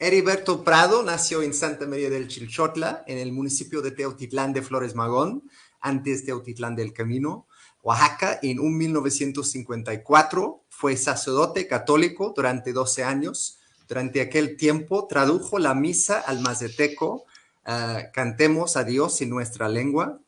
Heriberto Prado nació en Santa María del Chilchotla, en el municipio de Teotitlán de Flores Magón, antes Teotitlán del Camino, Oaxaca, en 1954. Fue sacerdote católico durante 12 años. Durante aquel tiempo tradujo la misa al mazateco, Cantemos a Dios en nuestra lengua.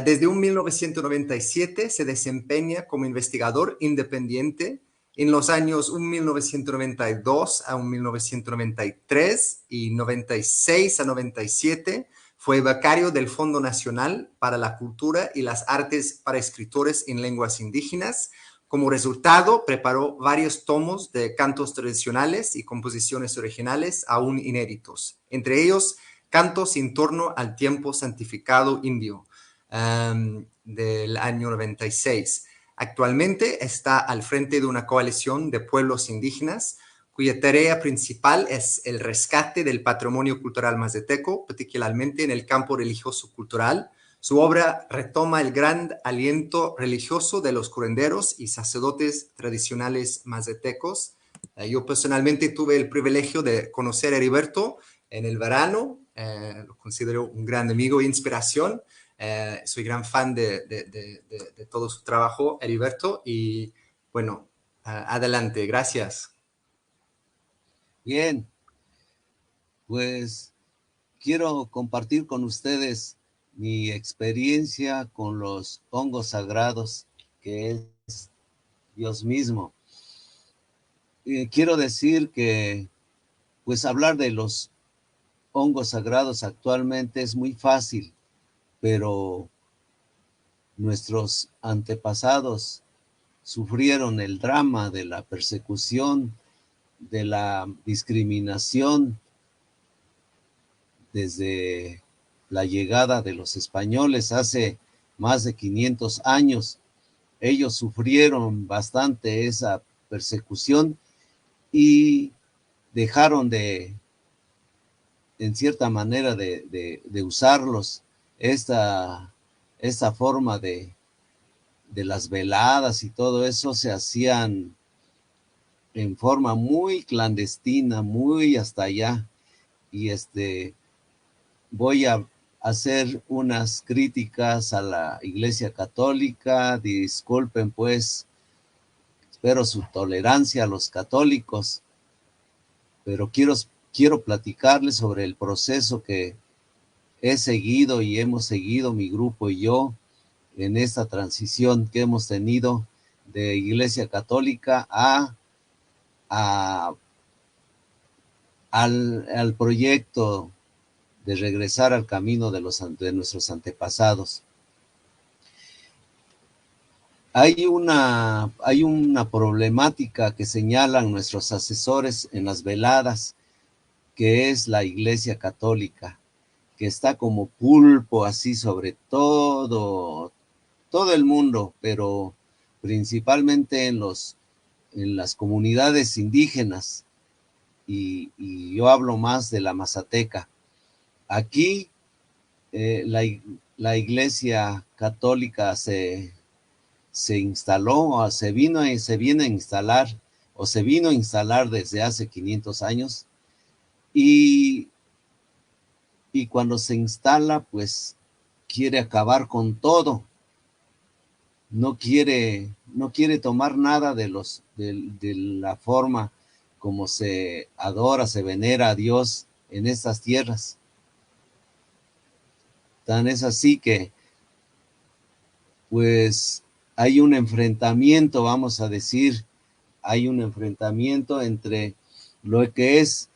Desde 1997 se desempeña como investigador independiente. En los años 1992 a 1993 y 96 a 97 fue becario del Fondo Nacional para la Cultura y las Artes para Escritores en Lenguas Indígenas. Como resultado, preparó varios tomos de cantos tradicionales y composiciones originales aún inéditos, entre ellos Cantos en torno al tiempo santificado indio, del año 96. Actualmente está al frente de una coalición de pueblos indígenas cuya tarea principal es el rescate del patrimonio cultural mazateco, particularmente en el campo religioso-cultural. Su obra retoma el gran aliento religioso de los curanderos y sacerdotes tradicionales mazatecos. Yo personalmente tuve el privilegio de conocer a Heriberto en el verano. Lo considero un gran amigo e inspiración. Soy gran fan de todo su trabajo, Heriberto, y bueno, adelante, gracias. Bien, pues quiero compartir con ustedes mi experiencia con los hongos sagrados, que es Dios mismo. Quiero decir que, pues, hablar de los hongos sagrados actualmente es muy fácil, pero nuestros antepasados sufrieron el drama de la persecución, de la discriminación desde la llegada de los españoles hace más de 500 años. Ellos sufrieron bastante esa persecución y dejaron en cierta manera, de usarlos. Esta forma de las veladas y todo eso se hacían en forma muy clandestina, muy hasta allá. Y voy a hacer unas críticas a la Iglesia Católica. Disculpen, pues, espero su tolerancia a los católicos, pero quiero platicarles sobre el proceso que he seguido y hemos seguido mi grupo y yo en esta transición que hemos tenido de Iglesia Católica al proyecto de regresar al camino de nuestros antepasados. Hay una problemática que señalan nuestros asesores en las veladas, que es la Iglesia Católica, que está como pulpo así sobre todo el mundo, pero principalmente en las comunidades indígenas, y yo hablo más de la Mazateca. Aquí la Iglesia Católica se instaló, se vino a instalar desde hace 500 años, y cuando se instala, pues quiere acabar con todo. No quiere tomar nada de la forma como se adora, se venera a Dios en estas tierras. Tan es así que, pues, hay un enfrentamiento, vamos a decir, entre lo que es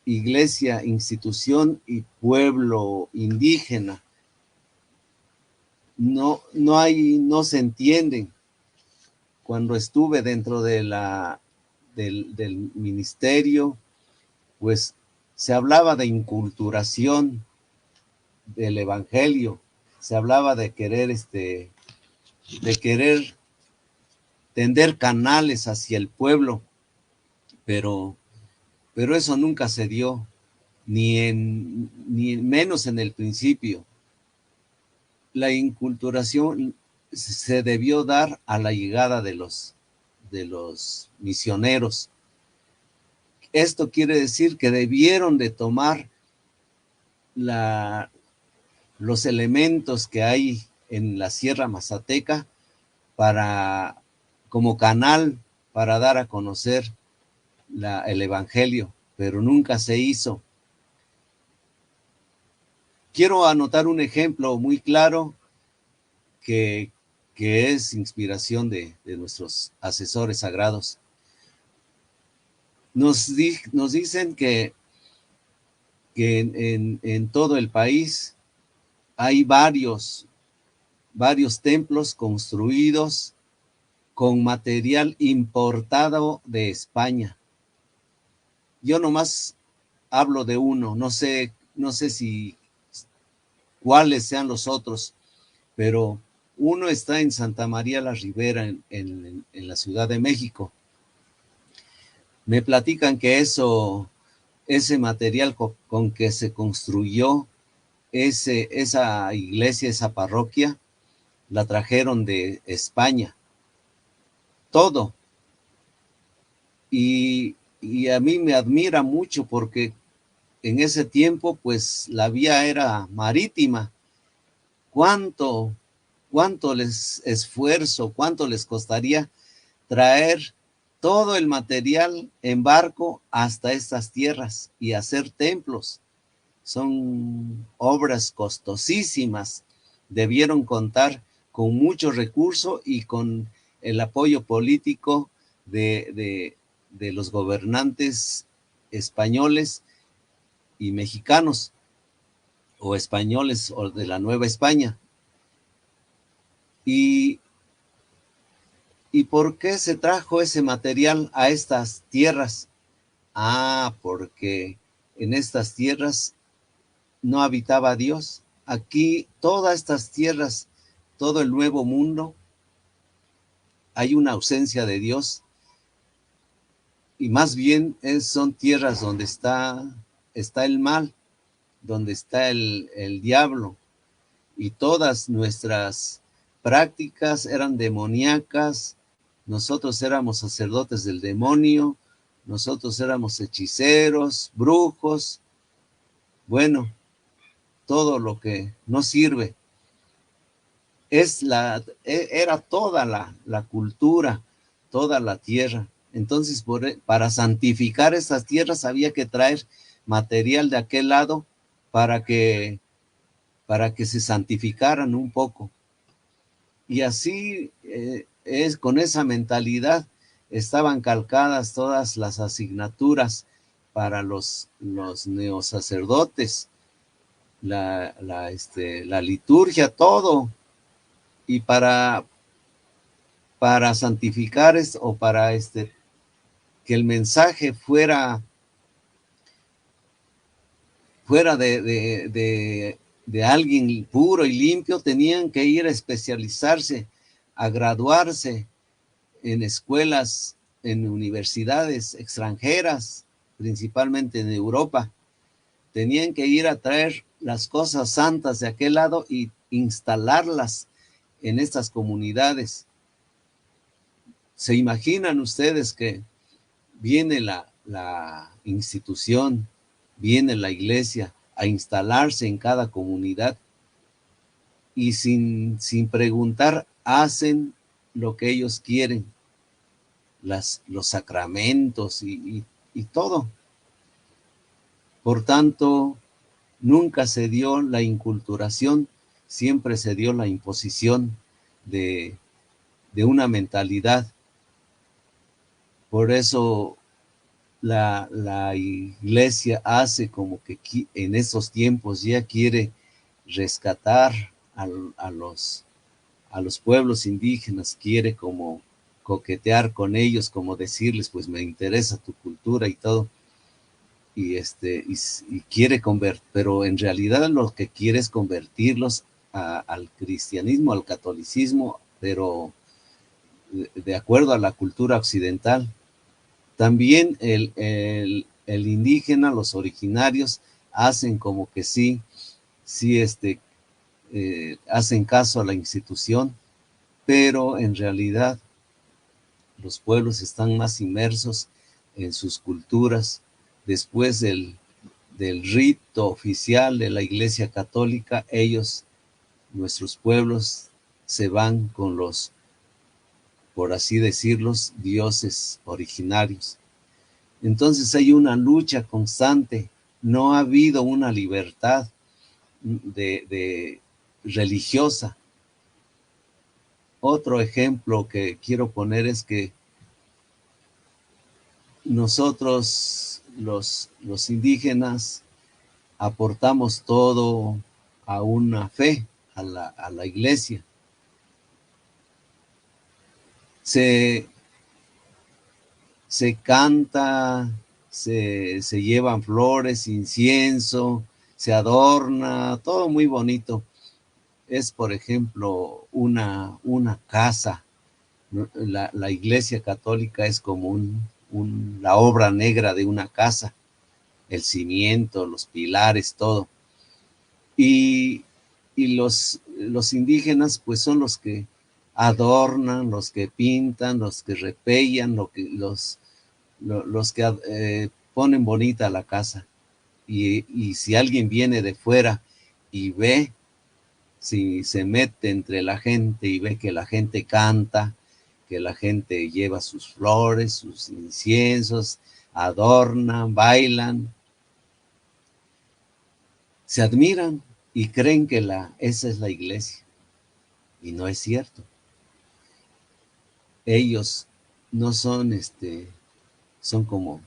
iglesia, institución, y pueblo indígena. No se entienden. Cuando estuve dentro del ministerio, pues se hablaba de inculturación del evangelio, se hablaba de querer tender canales hacia el pueblo, pero eso nunca se dio, ni menos en el principio. La inculturación se debió dar a la llegada de los misioneros, Esto quiere decir que debieron de tomar los elementos que hay en la Sierra Mazateca como canal para dar a conocer el Evangelio, pero nunca se hizo. Quiero anotar un ejemplo muy claro que es inspiración de nuestros asesores sagrados. Nos dicen que en todo el país hay varios templos construidos con material importado de España. Yo nomás hablo de uno, no sé si cuáles sean los otros, pero uno está en Santa María la Ribera, en la Ciudad de México. Me platican que ese material con que se construyó esa iglesia, esa parroquia, la trajeron de España. Todo. Y a mí me admira mucho porque en ese tiempo, pues, la vía era marítima. ¿Cuánto les esfuerzo, cuánto les costaría traer todo el material en barco hasta estas tierras y hacer templos? Son obras costosísimas. Debieron contar con mucho recurso y con el apoyo político de los gobernantes españoles y mexicanos, o españoles, o de la Nueva España. ¿Y por qué se trajo ese material a estas tierras? Porque en estas tierras no habitaba Dios. Aquí, todas estas tierras, todo el Nuevo Mundo, hay una ausencia de Dios. Y más bien son tierras donde está el mal, donde está el diablo. Y todas nuestras prácticas eran demoníacas. Nosotros éramos sacerdotes del demonio, nosotros éramos hechiceros, brujos, bueno, todo lo que no sirve. Era toda la cultura, toda la tierra. Entonces, para santificar estas tierras había que traer material de aquel lado para que se santificaran un poco. Y así con esa mentalidad estaban calcadas todas las asignaturas para los neosacerdotes, la liturgia, todo. Y para santificar o para que el mensaje fuera de alguien puro y limpio, tenían que ir a especializarse, a graduarse en escuelas, en universidades extranjeras, principalmente en Europa. Tenían que ir a traer las cosas santas de aquel lado y instalarlas en estas comunidades. ¿Se imaginan ustedes que viene la institución, viene la iglesia a instalarse en cada comunidad y sin preguntar hacen lo que ellos quieren, los sacramentos y todo? Por tanto, nunca se dio la inculturación, siempre se dio la imposición de una mentalidad. Por eso la iglesia hace como que en esos tiempos ya quiere rescatar a los pueblos indígenas, quiere como coquetear con ellos, como decirles, pues me interesa tu cultura y todo, y quiere convertir, pero en realidad lo que quiere es convertirlos al cristianismo, al catolicismo, pero de acuerdo a la cultura occidental. También el indígena, los originarios, hacen como que sí, hacen caso a la institución, pero en realidad los pueblos están más inmersos en sus culturas. Después del rito oficial de la Iglesia Católica, ellos, nuestros pueblos, se van con los, por así decirlo, dioses originarios. Entonces hay una lucha constante, no ha habido una libertad religiosa. Otro ejemplo que quiero poner es que nosotros, los indígenas, aportamos todo a una fe, a la iglesia. Se canta, se llevan flores, incienso, se adorna, todo muy bonito. Es, por ejemplo, una casa. La Iglesia Católica es como la obra negra de una casa, el cimiento, los pilares, todo. Y los indígenas pues son los que adornan, los que pintan, los que repellan, los que ponen bonita la casa. Y si alguien viene de fuera y ve, si se mete entre la gente y ve que la gente canta, que la gente lleva sus flores, sus inciensos, adornan, bailan, se admiran y creen que esa es la iglesia. Y no es cierto. Ellos no son, son como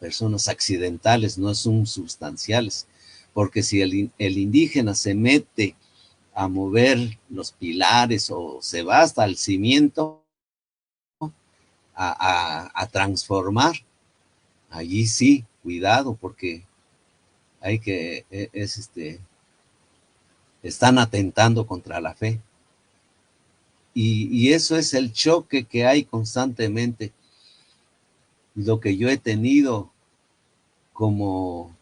personas accidentales, no son sustanciales. Porque si el indígena se mete a mover los pilares o se va hasta el cimiento a transformar, allí sí, cuidado, porque hay que, están atentando contra la fe. Y eso es el choque que hay constantemente. Lo que yo he tenido como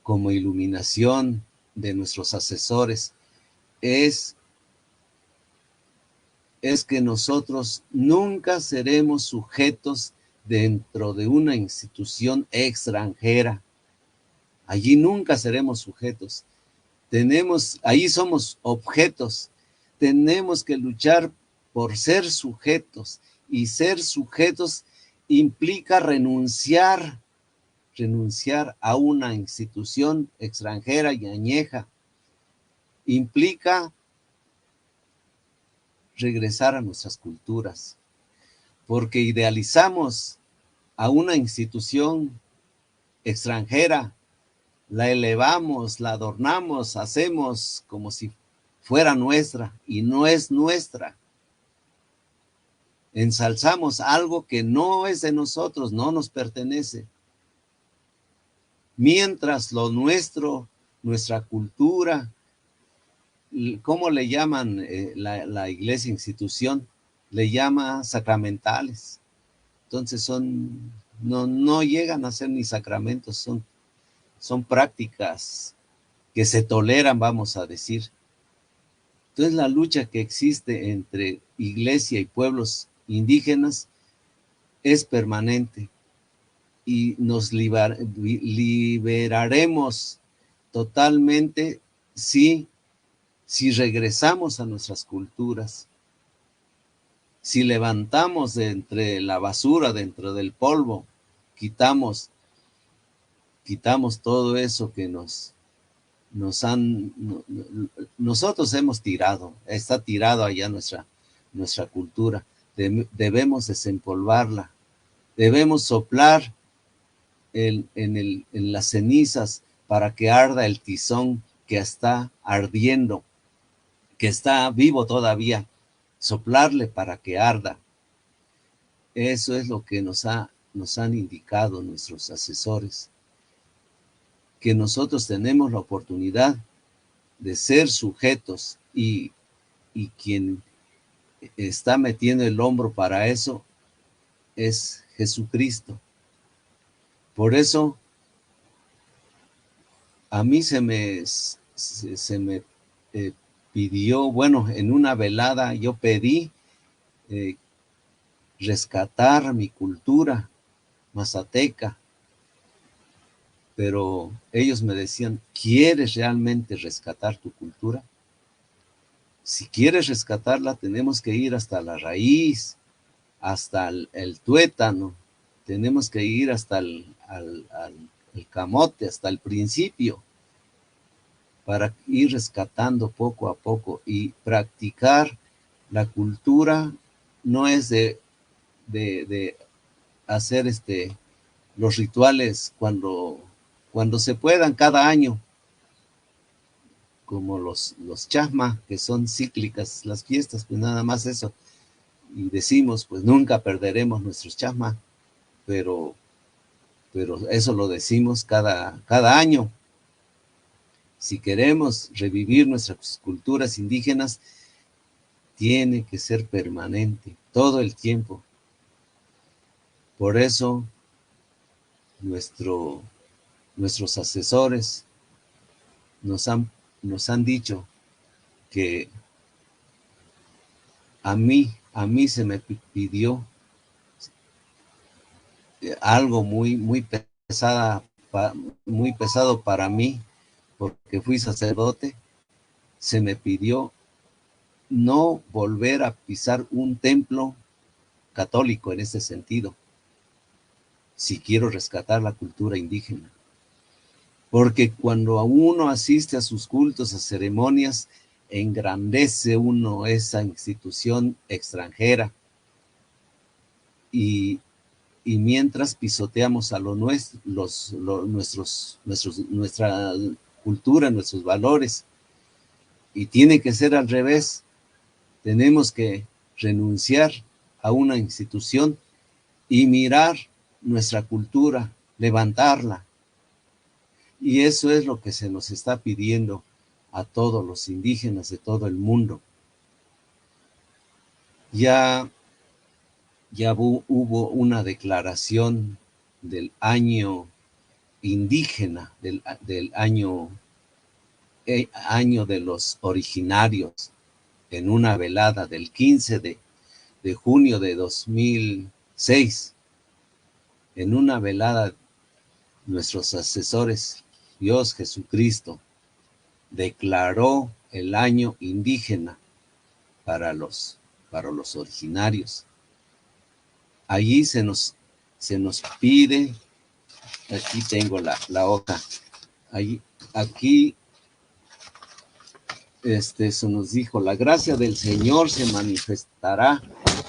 iluminación de nuestros asesores es que nosotros nunca seremos sujetos dentro de una institución extranjera. Allí nunca seremos sujetos. Ahí somos objetos. Tenemos que luchar por ser sujetos. Y ser sujetos implica renunciar a una institución extranjera y añeja. Implica regresar a nuestras culturas, porque idealizamos a una institución extranjera, la elevamos, la adornamos, hacemos como si fuera nuestra y no es nuestra. Ensalzamos algo que no es de nosotros, no nos pertenece. Mientras lo nuestro, nuestra cultura, ¿cómo le llaman la iglesia institución? Le llama sacramentales. Entonces no llegan a ser ni sacramentos, son prácticas que se toleran, vamos a decir. Entonces la lucha que existe entre iglesia y pueblos indígenas es permanente y nos liberaremos totalmente si regresamos a nuestras culturas, si levantamos de entre la basura, dentro del polvo, quitamos todo eso que nosotros hemos tirado, está tirado allá nuestra cultura. Debemos desempolvarla, debemos soplar en las cenizas para que arda el tizón que está ardiendo, que está vivo todavía, soplarle para que arda. Eso es lo que nos han indicado nuestros asesores, que nosotros tenemos la oportunidad de ser sujetos y quien está metiendo el hombro para eso es Jesucristo. Por eso a mí se me pidió, bueno, en una velada yo pedí rescatar mi cultura, mazateca, pero ellos me decían, ¿quieres realmente rescatar tu cultura? Si quieres rescatarla, tenemos que ir hasta la raíz, hasta el tuétano, tenemos que ir hasta el camote, hasta el principio, para ir rescatando poco a poco y practicar la cultura. No es de hacer los rituales cuando se puedan cada año, como los chasma, que son cíclicas las fiestas, pues nada más eso. Y decimos, pues nunca perderemos nuestros chasma, pero eso lo decimos cada año. Si queremos revivir nuestras culturas indígenas, tiene que ser permanente, todo el tiempo. Por eso, nuestros asesores nos han dicho que a mí se me pidió algo muy pesado para mí, porque fui sacerdote. Se me pidió no volver a pisar un templo católico en ese sentido, si quiero rescatar la cultura indígena. Porque cuando uno asiste a sus cultos, a ceremonias, engrandece uno esa institución extranjera. Y mientras pisoteamos a nuestra cultura, nuestros valores. Y tiene que ser al revés. Tenemos que renunciar a una institución y mirar nuestra cultura, levantarla. Y eso es lo que se nos está pidiendo a todos los indígenas de todo el mundo. Ya hubo una declaración del año indígena, del año de los originarios, en una velada del 15 de junio de 2006. En una velada, nuestros asesores, Dios Jesucristo, declaró el año indígena para los originarios. Allí se nos pide, aquí tengo la hoja, aquí se nos dijo, la gracia del Señor se manifestará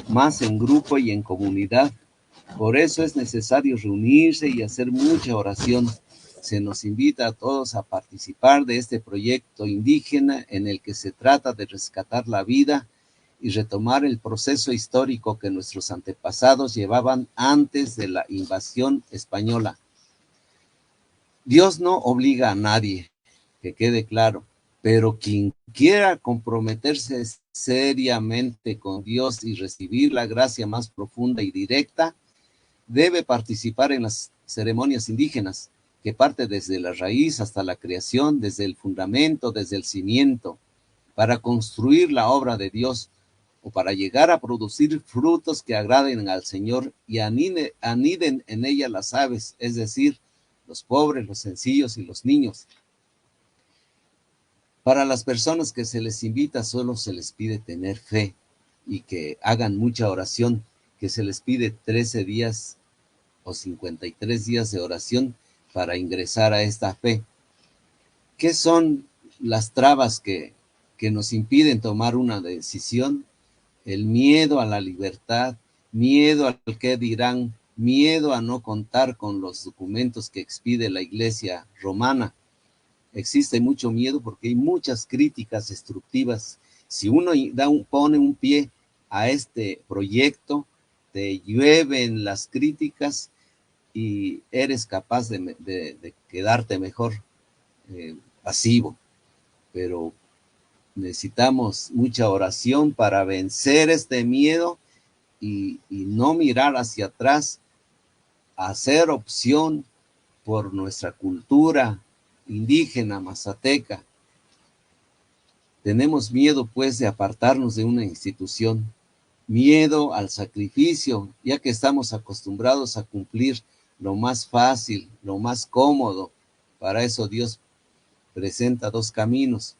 más en grupo y en comunidad. Por eso es necesario reunirse y hacer mucha oración. Se nos invita a todos a participar de este proyecto indígena en el que se trata de rescatar la vida y retomar el proceso histórico que nuestros antepasados llevaban antes de la invasión española. Dios no obliga a nadie, que quede claro, pero quien quiera comprometerse seriamente con Dios y recibir la gracia más profunda y directa, debe participar en las ceremonias indígenas, que parte desde la raíz hasta la creación, desde el fundamento, desde el cimiento, para construir la obra de Dios, o para llegar a producir frutos que agraden al Señor y aniden en ella las aves, es decir, los pobres, los sencillos y los niños. Para las personas que se les invita, solo se les pide tener fe y que hagan mucha oración, que se les pide 13 días o 53 días de oración para ingresar a esta fe. ¿Qué son las trabas que nos impiden tomar una decisión? El miedo a la libertad, miedo al que dirán, miedo a no contar con los documentos que expide la Iglesia romana. Existe mucho miedo porque hay muchas críticas destructivas. Si uno pone un pie a este proyecto, te llueven las críticas y eres capaz de quedarte mejor pasivo. Pero necesitamos mucha oración para vencer este miedo y no mirar hacia atrás, hacer opción por nuestra cultura indígena mazateca. Tenemos miedo, pues, de apartarnos de una institución, miedo al sacrificio, ya que estamos acostumbrados a cumplir lo más fácil, lo más cómodo. Para eso Dios presenta dos caminos.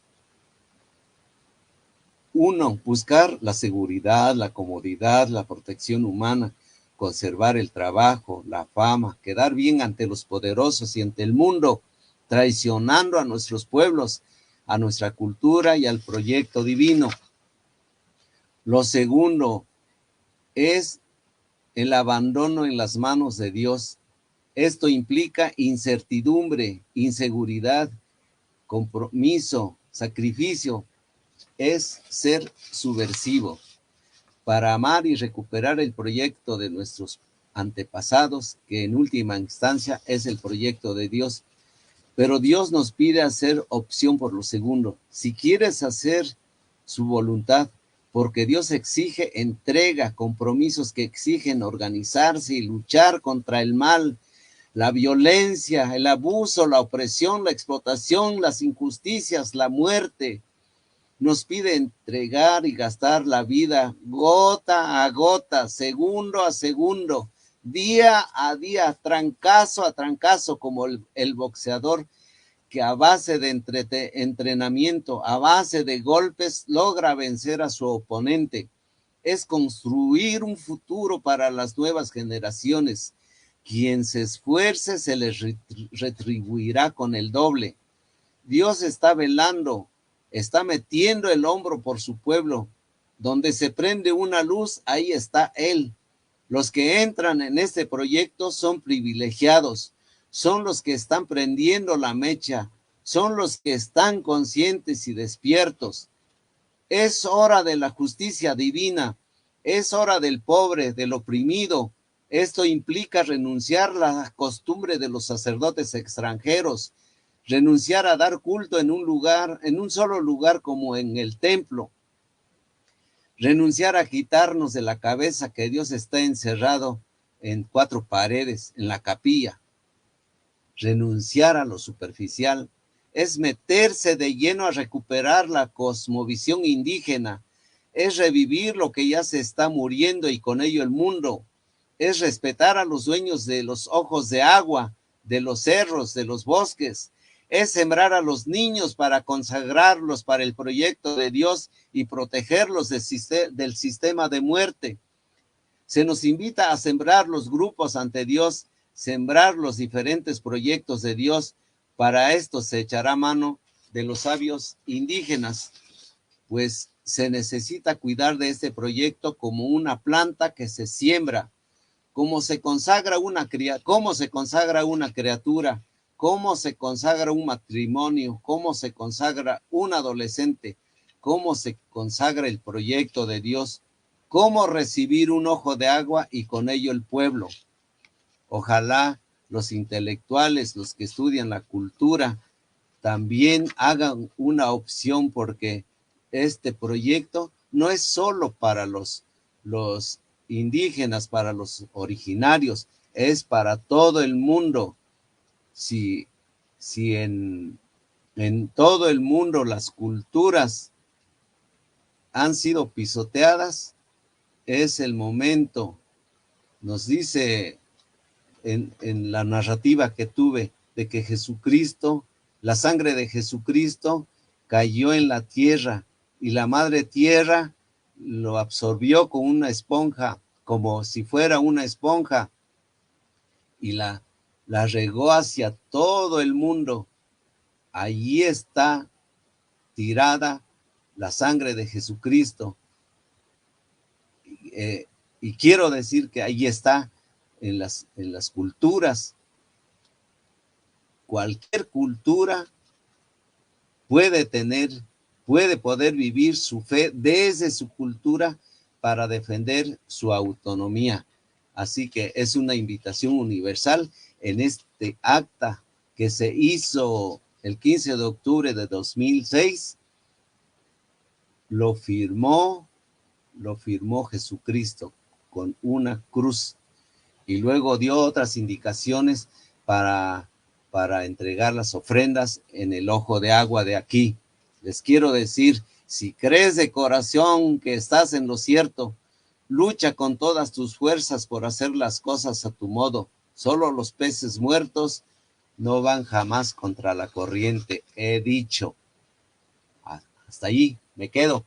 Uno, buscar la seguridad, la comodidad, la protección humana, conservar el trabajo, la fama, quedar bien ante los poderosos y ante el mundo, traicionando a nuestros pueblos, a nuestra cultura y al proyecto divino. Lo segundo es el abandono en las manos de Dios. Esto implica incertidumbre, inseguridad, compromiso, sacrificio. Es ser subversivo para amar y recuperar el proyecto de nuestros antepasados, que en última instancia es el proyecto de Dios. Pero Dios nos pide hacer opción por lo segundo. Si quieres hacer su voluntad, porque Dios exige entrega, compromisos que exigen organizarse y luchar contra el mal, la violencia, el abuso, la opresión, la explotación, las injusticias, la muerte. Nos pide entregar y gastar la vida gota a gota, segundo a segundo, día a día, trancazo a trancazo, como el boxeador que a base de entrenamiento, a base de golpes, logra vencer a su oponente. Es construir un futuro para las nuevas generaciones. Quien se esfuerce se les retribuirá con el doble. Dios está velando, está metiendo el hombro por su pueblo. Donde se prende una luz, ahí está Él. Los que entran en este proyecto son privilegiados, son los que están prendiendo la mecha, son los que están conscientes y despiertos. Es hora de la justicia divina, es hora del pobre, del oprimido. Esto implica renunciar a la costumbre de los sacerdotes extranjeros, renunciar a dar culto en un lugar, en un solo lugar como en el templo, renunciar a quitarnos de la cabeza que Dios está encerrado en cuatro paredes, en la capilla. Renunciar a lo superficial es meterse de lleno a recuperar la cosmovisión indígena, es revivir lo que ya se está muriendo y con ello el mundo, es respetar a los dueños de los ojos de agua, de los cerros, de los bosques, es sembrar a los niños para consagrarlos para el proyecto de Dios y protegerlos del sistema de muerte. Se nos invita a sembrar los grupos ante Dios, sembrar los diferentes proyectos de Dios. Para esto se echará mano de los sabios indígenas, pues se necesita cuidar de este proyecto como una planta que se siembra, cómo se consagra una criatura, cómo se consagra un matrimonio, cómo se consagra un adolescente, cómo se consagra el proyecto de Dios, cómo recibir un ojo de agua y con ello el pueblo. Ojalá los intelectuales, los que estudian la cultura, también hagan una opción, porque este proyecto no es solo para los indígenas, para los originarios, es para todo el mundo. Si en todo el mundo las culturas han sido pisoteadas, es el momento, nos dice en la narrativa que tuve, de que Jesucristo, la sangre de Jesucristo cayó en la tierra y la madre tierra lo absorbió con una esponja, como si fuera una esponja, y la regó hacia todo el mundo. Allí está tirada la sangre de Jesucristo. Y quiero decir que ahí está en las culturas. Cualquier cultura puede poder vivir su fe desde su cultura para defender su autonomía. Así que es una invitación universal en este acta que se hizo el 15 de octubre de 2006. Lo firmó Jesucristo con una cruz, y luego dio otras indicaciones para entregar las ofrendas en el ojo de agua de aquí. Les quiero decir, si crees de corazón que estás en lo cierto, lucha con todas tus fuerzas por hacer las cosas a tu modo. Solo los peces muertos no van jamás contra la corriente, he dicho. Hasta ahí me quedo.